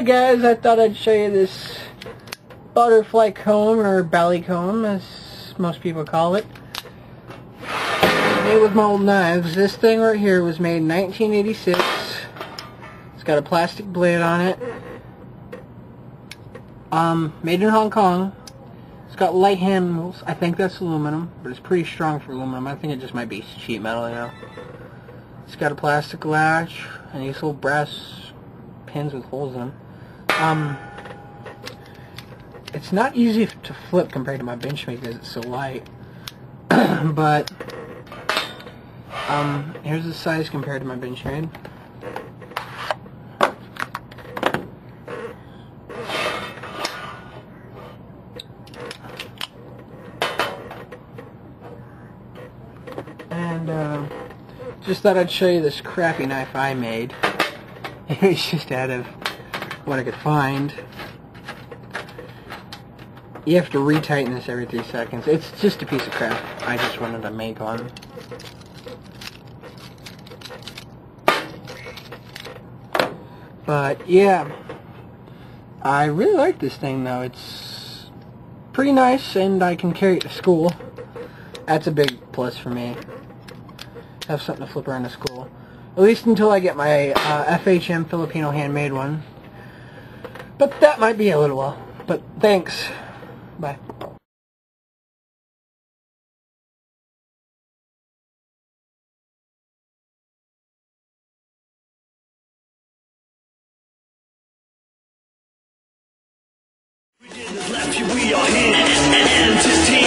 Alright guys, I thought I'd show you this butterfly comb, or Balicomb as most people call it. Made with my old knives. This thing right here was made in 1986. It's got a plastic blade on it. Made in Hong Kong. It's got light handles. I think that's aluminum, but it's pretty strong for aluminum. I think it just might be sheet metal, you know. It's got a plastic latch and these little brass pins with holes in them. It's not easy to flip compared to my Benchmade because it's so light. But here's the size compared to my Benchmade. And just thought I'd show you this crappy knife I made. It was just out of what I could find. You have to retighten this every 3 seconds. It's just a piece of crap. I just wanted to make one. But yeah, I really like this thing though. It's pretty nice and I can carry it to school. That's a big plus for me. Have something to flip around to school. At least until I get my FHM Filipino handmade one. But that might be a little while. But thanks. Bye. We are here and entertain.